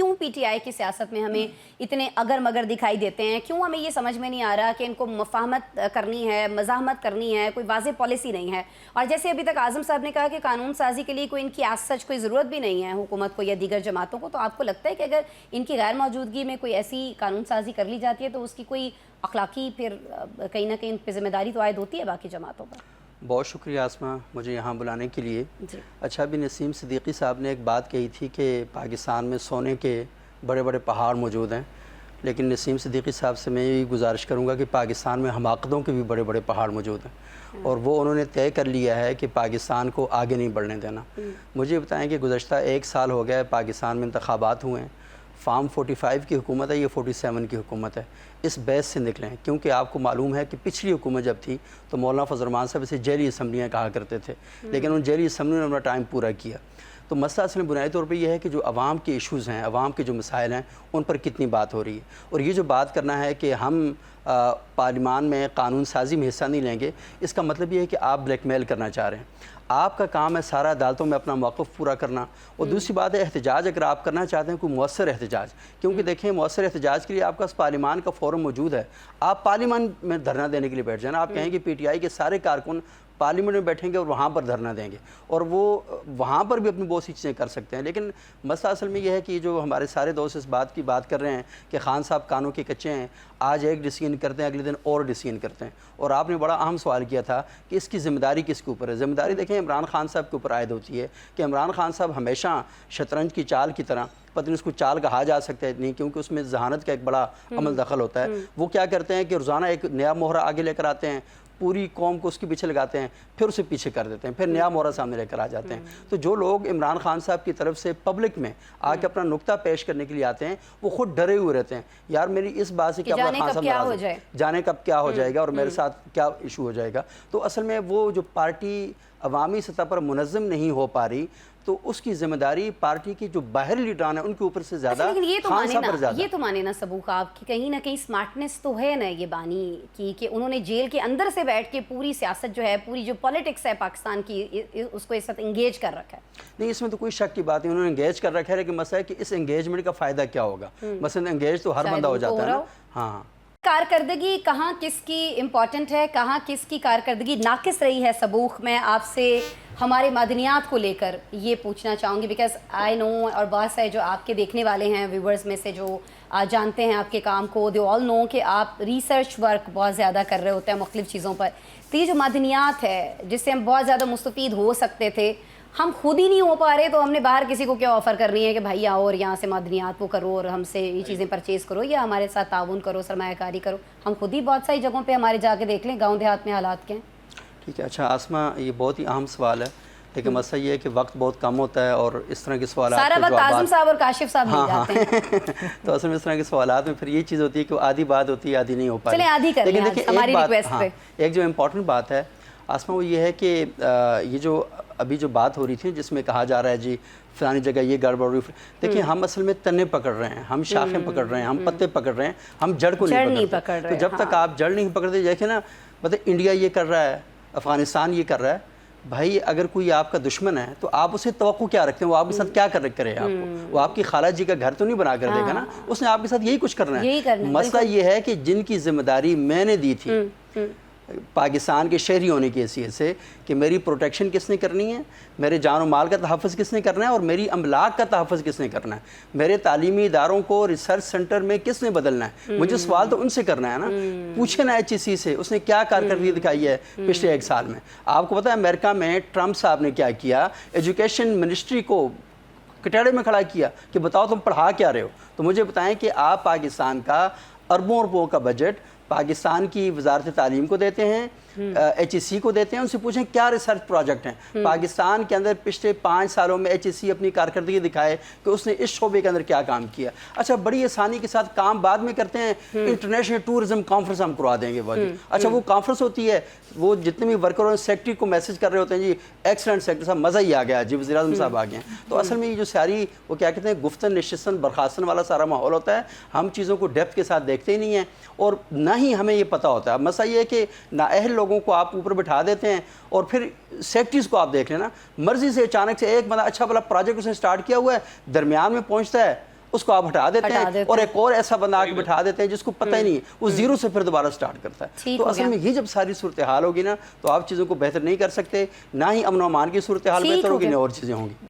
کیوں P T I کی سیاست میں ہمیں اتنے اگر مگر دکھائی دیتے ہیں؟ کیوں ہمیں یہ سمجھ میں نہیں آ رہا کہ ان کو مفاہمت کرنی ہے، مزاحمت کرنی ہے، کوئی واضح پالیسی نہیں ہے؟ اور جیسے ابھی تک اعظم صاحب نے کہا کہ قانون سازی کے لیے کوئی ان کی ایز سچ کوئی ضرورت بھی نہیں ہے حکومت کو یا دیگر جماعتوں کو، تو آپ کو لگتا ہے کہ اگر ان کی غیر موجودگی میں کوئی ایسی قانون سازی کر لی جاتی ہے تو اس کی کوئی اخلاقی پھر کہیں نہ کہیں پہ ذمہ داری تو عائد ہوتی ہے باقی جماعتوں پر؟ بہت شکریہ آسمہ مجھے یہاں بلانے کے لیے۔ جی اچھا، ابھی نسیم صدیقی صاحب نے ایک بات کہی تھی کہ پاکستان میں سونے کے بڑے بڑے پہاڑ موجود ہیں، لیکن نسیم صدیقی صاحب سے میں یہ گزارش کروں گا کہ پاکستان میں حماقتوں کے بھی بڑے بڑے پہاڑ موجود ہیں، اور وہ انہوں نے طے کر لیا ہے کہ پاکستان کو آگے نہیں بڑھنے دینا۔ مجھے بتائیں کہ گزشتہ 1 سال ہو گیا ہے پاکستان میں انتخابات ہوئے ہیں، فارم 45 کی حکومت ہے، یہ 47 کی حکومت ہے، اس بیس سے نکلیں، کیونکہ آپ کو معلوم ہے کہ پچھلی حکومت جب تھی تو مولانا فضل الرحمان صاحب اسے جیلی اسمبلیاں کہا کرتے تھے، لیکن ان جیلی اسمبلیوں نے اپنا ٹائم پورا کیا۔ تو مسئلہ اصل میں بنیادی طور پہ یہ ہے کہ جو عوام کے ایشوز ہیں، عوام کے جو مسائل ہیں، ان پر کتنی بات ہو رہی ہے، اور یہ جو بات کرنا ہے کہ ہم پارلیمان میں قانون سازی میں حصہ نہیں لیں گے، اس کا مطلب یہ ہے کہ آپ بلیک میل کرنا چاہ رہے ہیں۔ آپ کا کام ہے سارا عدالتوں میں اپنا موقف پورا کرنا، اور دوسری بات ہے احتجاج اگر آپ کرنا چاہتے ہیں کوئی مؤثر احتجاج، کیونکہ دیکھیں مؤثر احتجاج کے لیے آپ کا پارلیمان کا فورم موجود ہے، آپ پارلیمان میں دھرنا دینے کے لیے بیٹھ جائیں، آپ کہیں کہ پی ٹی آئی کے سارے کارکن پارلیمنٹ میں بیٹھیں گے اور وہاں پر دھرنا دیں گے، اور وہ وہاں پر بھی اپنی بہت سی چیزیں کر سکتے ہیں۔ لیکن مسئلہ اصل میں یہ ہے کہ جو ہمارے سارے دوست اس بات کی بات کر رہے ہیں کہ خان صاحب کانوں کے کچے ہیں، آج ایک ڈیسیژن کرتے ہیں اگلے دن اور ڈیسیژن کرتے ہیں، اور آپ نے بڑا اہم سوال کیا تھا کہ اس کی ذمہ داری کس کے اوپر ہے۔ ذمہ داری دیکھیں عمران خان صاحب کے اوپر عائد ہوتی ہے کہ عمران خان صاحب ہمیشہ شطرنج کی چال کی طرح، پتہ نہیں اس کو چال کہا جا سکتا ہے نہیں کیونکہ اس میں ذہانت کا ایک بڑا عمل دخل ہوتا ہے، وہ کیا کرتے ہیں کہ روزانہ ایک نیا مہرہ آگے لے کر آتے ہیں، پوری قوم کو اس کے پیچھے لگاتے ہیں، پھر اسے پیچھے کر دیتے ہیں، پھر نیا مہرہ سامنے لے کر آ جاتے ہیں۔ تو جو لوگ عمران خان صاحب کی طرف سے پبلک میں آ کے اپنا نقطہ پیش کرنے کے لیے آتے ہیں، وہ خود ڈرے ہوئے رہتے ہیں، یار میری اس بات سے کیا خان صاحب ناراض ہے، جانے کب کیا ہو جائے گا اور میرے ساتھ کیا ایشو ہو جائے گا۔ تو اصل میں وہ جو پارٹی عوامی سطح پر منظم نہیں ہو پا رہی، تو اس کی ذمہ داری پارٹی کی جو باہری لیڈران ہیں ان کے اوپر سے زیادہ خان صاحب پر زیادہ۔ یہ تو مانے نا سبوق آپ کی کہیں نہ کہیں سمارٹنس تو ہے نا یہ بانی کی کہ انہوں نے جیل کے اندر سے بیٹھ کے پوری سیاست جو ہے، پوری جو پولیٹکس ہے پاکستان کی، اس کو اس وقت انگیج کر رکھا ہے۔ نہیں، اس میں تو کوئی شک کی بات نہیں، انہوں نے انگیج کر رکھا ہے، لیکن مسئلہ ہے کہ اس انگیجمنٹ کا فائدہ کیا ہوگا۔ مثلا انگیج تو ہر بندہ ہو جاتا ہے نا۔ ہاں، کارکردگی کہاں کس کی امپورٹنٹ ہے، کہاں کس کی کارکردگی ناقص رہی ہے؟ سبوق میں آپ سے ہمارے معدنیات کو لے کر یہ پوچھنا چاہوں گی، بیکاز آئی نو، اور بہت سے جو آپ کے دیکھنے والے ہیں ویورز میں سے جو جانتے ہیں آپ کے کام کو، دے آل نو کہ آپ ریسرچ ورک بہت زیادہ کر رہے ہوتے ہیں مختلف چیزوں پر۔ تو یہ جو معدنیات ہے جس سے ہم بہت زیادہ مستفید ہو سکتے تھے، ہم خود ہی نہیں ہو پا رہے، تو ہم نے باہر کسی کو کیا آفر کرنی ہے کہ بھائی آؤ اور یہاں سے معدنیات وہ کرو اور ہم سے یہ چیزیں پرچیز کرو یا ہمارے ساتھ تعاون کرو، سرمایہ کاری کرو؟ ہم خود ہی بہت ساری جگہوں پہ ہمارے جا کے دیکھ لیں گاؤں دیہات میں حالات کے ہیں۔ ٹھیک ہے، اچھا آسمہ یہ بہت ہی اہم سوال ہے، لیکن مسئلہ یہ ہے کہ وقت بہت کم ہوتا ہے اور اس طرح کے سوالات سارا وقت اعظم صاحب اور کاشف صاحب مل جاتے ہیں۔ تو اصل میں اس طرح کے سوالات میں پھر یہ چیز ہوتی ہے کہ وہ آدھی بات ہوتی ہے، آدھی نہیں ہو پاتی۔ چلیں آدھی کر لیں ہماری ریکویسٹ پہ۔ ایک جو امپورٹنٹ بات ہے آسمہ وہ یہ ہے کہ یہ جو ابھی جو بات ہو رہی تھی جس میں کہا جا رہا ہے جی فلانی جگہ یہ گڑبڑ ہو رہی، دیکھیں ہم اصل میں تنے پکڑ رہے ہیں، ہم شاخیں پکڑ رہے ہیں، ہم پتے پکڑ رہے ہیں، ہم جڑ کو نہیں پکڑ رہے۔ تو جب تک آپ جڑ نہیں پکڑتے، دیکھیں نا مطلب انڈیا یہ کر رہا ہے، افغانستان یہ کر رہا ہے، بھائی اگر کوئی آپ کا دشمن ہے تو آپ اسے توقع کیا رکھتے ہیں؟ وہ آپ کے ساتھ کیا کرے آپ کو؟ وہ آپ کی خالہ جی کا گھر تو نہیں بنا کر دے گا نا، اس نے آپ کے ساتھ یہی کچھ کرنا ہے۔ مسئلہ یہ ہے کہ جن کی ذمہ داری میں نے دی تھی پاکستان کے شہری ہونے کی حیثیت سے کہ میری پروٹیکشن کس نے کرنی ہے، میرے جان و مال کا تحفظ کس نے کرنا ہے، اور میری املاک کا تحفظ کس نے کرنا ہے، میرے تعلیمی اداروں کو ریسرچ سینٹر میں کس نے بدلنا ہے، مجھے سوال تو ان سے کرنا ہے نا۔ پوچھے نا ایچ ای سی سے اس نے کیا کارکردگی دکھائی ہے پچھلے 1 سال میں۔ آپ کو پتہ ہے امریکہ میں ٹرمپ صاحب نے کیا کیا، ایجوکیشن منسٹری کو کٹہرے میں کھڑا کیا کہ بتاؤ تم پڑھا کیا رہے ہو۔ تو مجھے بتائیں کہ آپ پاکستان کا اربوں اربوں کا بجٹ پاکستان کی وزارت تعلیم کو دیتے ہیں، ایچ ای سی کو دیتے ہیں، ان سے پوچھیں کیا ریسرچ پروجیکٹ ہیں پاکستان کے اندر پچھلے 5 سالوں میں، ایچ ای سی اپنی کارکردگی دکھائے کہ اس نے اس شعبے کے اندر کیا کام کیا۔ اچھا بڑی آسانی کے ساتھ کام بعد میں کرتے ہیں، انٹرنیشنل ٹورزم کانفرنس ہم کروا دیں گے وہ جی۔ اچھا وہ کانفرنس ہوتی ہے، وہ جتنے بھی ورکروں سیکٹری کو میسج کر رہے ہوتے ہیں جی ایکسلنٹ سیکٹری صاحب، مزہ ہی آ گیا جی، وزیر اعظم صاحب آ گئے ہیں۔ تو اصل میں یہ جو ساری وہ کیا کہتے ہیں گفتن نشستن برخاستن والا سارا ماحول ہوتا ہے، ہم چیزوں کو ڈیپتھ کے ساتھ دیکھتے ہی نہیں ہیں اور نہ ہی ہمیں یہ پتہ ہوتا ہے۔ مسئلہ یہ ہے کہ نااہل لوگوں کو آپ اوپر بٹھا دیتے ہیں، اور پھر سیکٹریز کو آپ دیکھ لینا، مرضی سے اچانک سے ایک بندہ اچھا بلا پروجیکٹ اس نے سٹارٹ کیا ہوا ہے، درمیان میں پہنچتا ہے اس کو آپ ہٹا دیتے ہیں اور ایک اور ایسا بندہ آگے بٹھا دیتے ہیں جس کو پتہ ہی نہیں ہے، وہ زیرو سے پھر دوبارہ سٹارٹ کرتا ہے. تو اصل میں یہ جب ساری صورتحال ہوگی نا تو آپ چیزوں کو بہتر نہیں کر سکتے، نہ ہی امن و امان کی صورتحال بہتر ہوگی، نہ اور چیزیں ہوں گی.